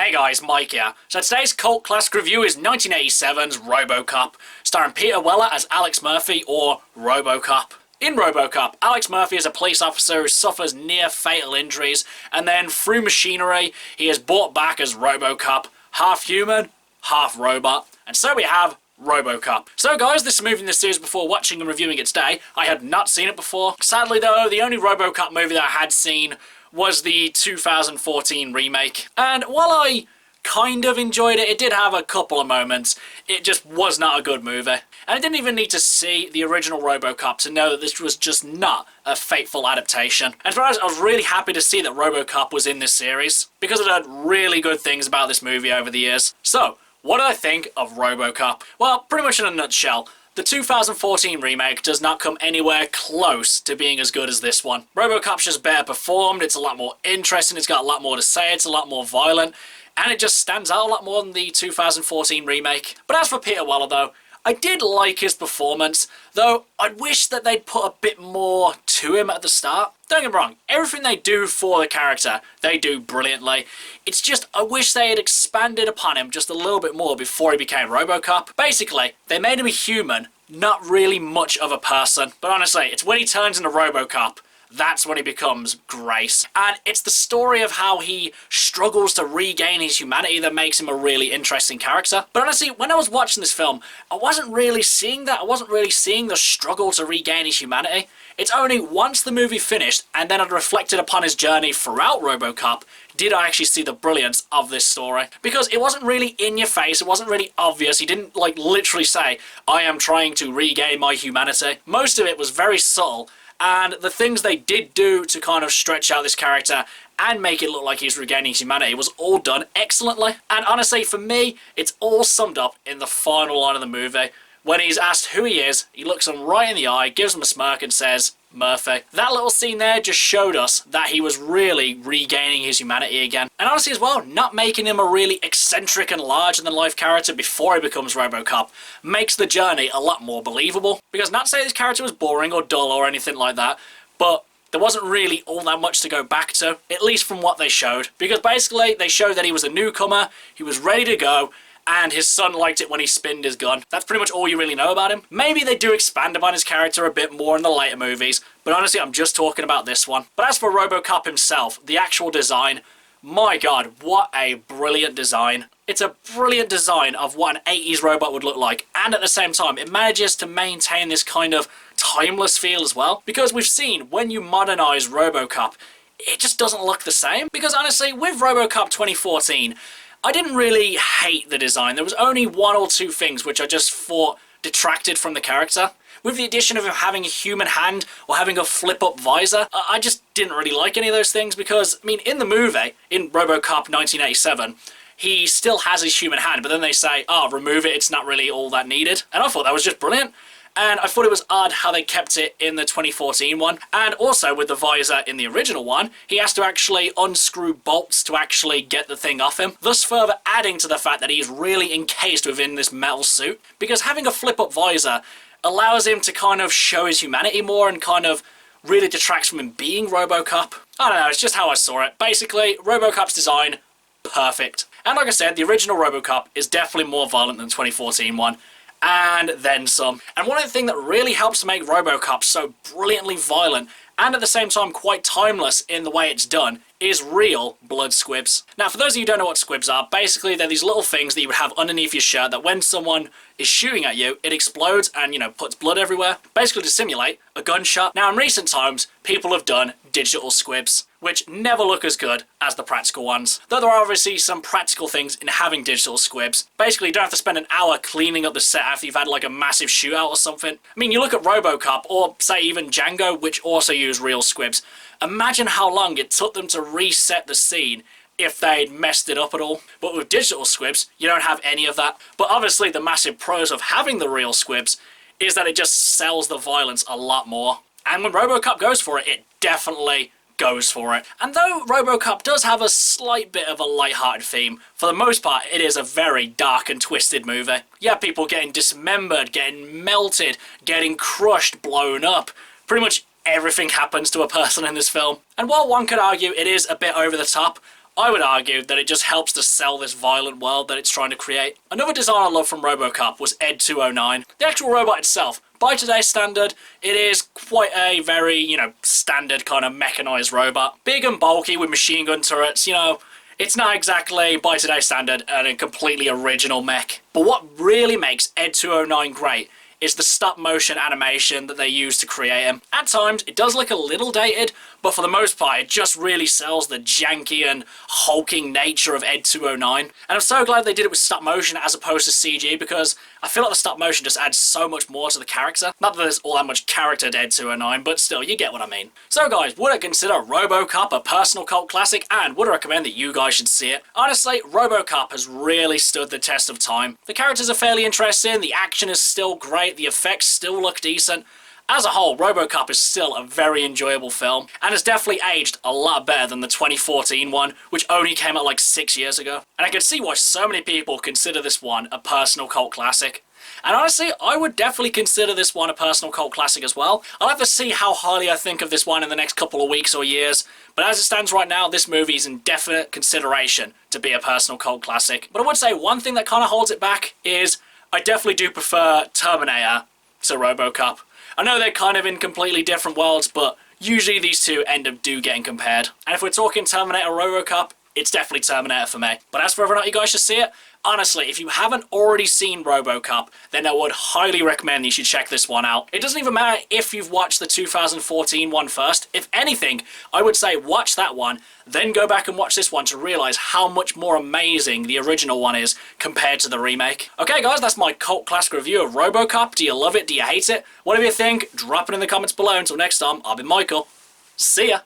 Hey guys, Mike here. So today's cult classic review is 1987's RoboCop, starring Peter Weller as Alex Murphy, or RoboCop. In RoboCop, Alex Murphy is a police officer who suffers near-fatal injuries, and then through machinery, he is brought back as RoboCop, half human, half robot. And so we have RoboCop. So guys, this is a movie in the series before watching and reviewing it today. I had not seen it before. Sadly though, the only RoboCop movie that I had seen was the 2014 remake. And while I kind of enjoyed it, it did have a couple of moments. It just was not a good movie. And I didn't even need to see the original RoboCop to know that this was just not a faithful adaptation. And to be honest, I was really happy to see that RoboCop was in this series, because I've heard really good things about this movie over the years. So, what did I think of RoboCop? Well, pretty much in a nutshell, the 2014 remake does not come anywhere close to being as good as this one. RoboCop's just better performed, it's a lot more interesting, it's got a lot more to say, it's a lot more violent, and it just stands out a lot more than the 2014 remake. But as for Peter Weller though, I did like his performance, though I wish that they'd put a bit more to him at the start. Don't get me wrong, everything they do for the character, they do brilliantly. It's just, I wish they had expanded upon him just a little bit more before he became RoboCop. Basically, they made him a human, not really much of a person. But honestly, it's when he turns into RoboCop, that's when he becomes great. And it's the story of how he struggles to regain his humanity that makes him a really interesting character. But honestly, when I was watching this film, I wasn't really seeing that. I wasn't really seeing the struggle to regain his humanity. It's only once the movie finished, and then I'd reflected upon his journey throughout RoboCop, did I actually see the brilliance of this story. Because it wasn't really in your face, it wasn't really obvious, he didn't like literally say, I am trying to regain my humanity. Most of it was very subtle, and the things they did do to kind of stretch out this character and make it look like he's regaining his humanity was all done excellently. And honestly, for me, it's all summed up in the final line of the movie. When he's asked who he is, he looks him right in the eye, gives him a smirk and says, Murphy. That little scene there just showed us that he was really regaining his humanity again. And honestly as well, not making him a really eccentric and larger-than-life character before he becomes RoboCop makes the journey a lot more believable. Because not to say this character was boring or dull or anything like that, but there wasn't really all that much to go back to, at least from what they showed. Because basically, they showed that he was a newcomer, he was ready to go, and his son liked it when he spinned his gun. That's pretty much all you really know about him. Maybe they do expand upon his character a bit more in the later movies, but honestly, I'm just talking about this one. But as for RoboCop himself, the actual design, my god, what a brilliant design. It's a brilliant design of what an 80s robot would look like, and at the same time, it manages to maintain this kind of timeless feel as well. Because we've seen, when you modernize RoboCop, it just doesn't look the same. Because honestly, with RoboCop 2014, I didn't really hate the design. There was only one or two things which I just thought detracted from the character. With the addition of him having a human hand or having a flip-up visor, I just didn't really like any of those things because, I mean, in the movie, in RoboCop 1987, he still has his human hand, but then they say, oh, remove it, it's not really all that needed. And I thought that was just brilliant. And I thought it was odd how they kept it in the 2014 one. And also with the visor in the original one, he has to actually unscrew bolts to actually get the thing off him, thus further adding to the fact that he's really encased within this metal suit. Because having a flip-up visor allows him to kind of show his humanity more and kind of really detracts from him being RoboCop. I don't know, it's just how I saw it. Basically, RoboCop's design, perfect. And like I said, the original RoboCop is definitely more violent than the 2014 one. And then some. And one of the things that really helps to make RoboCop so brilliantly violent and at the same time quite timeless in the way it's done is real blood squibs. Now, for those of you who don't know what squibs are, basically they're these little things that you would have underneath your shirt that when someone is shooting at you, it explodes and, you know, puts blood everywhere, basically to simulate a gunshot. Now, in recent times, people have done digital squibs, which never look as good as the practical ones. Though there are obviously some practical things in having digital squibs. Basically, you don't have to spend an hour cleaning up the set after you've had like a massive shootout or something. I mean, you look at RoboCop, or say even Django, which also use real squibs. Imagine how long it took them to reset the scene if they'd messed it up at all. But with digital squibs, you don't have any of that. But obviously the massive pros of having the real squibs is that it just sells the violence a lot more. And when RoboCop goes for it, it definitely goes for it. And though RoboCop does have a slight bit of a light-hearted theme, for the most part it is a very dark and twisted movie. You have people getting dismembered, getting melted, getting crushed, blown up. Pretty much everything happens to a person in this film. And while one could argue it is a bit over the top, I would argue that it just helps to sell this violent world that it's trying to create. Another design I love from RoboCop was Ed 209. The actual robot itself, by today's standard, it is quite a very, standard kind of mechanized robot. Big and bulky with machine gun turrets, it's not exactly, by today's standard, a completely original mech. But what really makes Ed 209 great is the stop motion animation that they use to create him. At times, it does look a little dated, but for the most part, it just really sells the janky and hulking nature of Ed 209. And I'm so glad they did it with stop motion as opposed to CG, because I feel like the stop motion just adds so much more to the character. Not that there's all that much character to Ed 209, but still, you get what I mean. So guys, would I consider RoboCop a personal cult classic, and would I recommend that you guys should see it? Honestly, RoboCop has really stood the test of time. The characters are fairly interesting, the action is still great, the effects still look decent. As a whole, RoboCop is still a very enjoyable film, and has definitely aged a lot better than the 2014 one, which only came out like 6 years ago. And I can see why so many people consider this one a personal cult classic. And honestly, I would definitely consider this one a personal cult classic as well. I'll have to see how highly I think of this one in the next couple of weeks or years, but as it stands right now, this movie is in definite consideration to be a personal cult classic. But I would say one thing that kind of holds it back is I definitely do prefer Terminator to RoboCop. I know they're kind of in completely different worlds, but usually these two end up getting compared. And if we're talking Terminator RoboCop, it's definitely Terminator for me. But as for whether or not you guys should see it, honestly, if you haven't already seen RoboCop, then I would highly recommend you should check this one out. It doesn't even matter if you've watched the 2014 one first. If anything, I would say watch that one, then go back and watch this one to realize how much more amazing the original one is compared to the remake. Okay guys, that's my cult classic review of RoboCop. Do you love it? Do you hate it? Whatever you think, drop it in the comments below. Until next time, I've been Michael. See ya!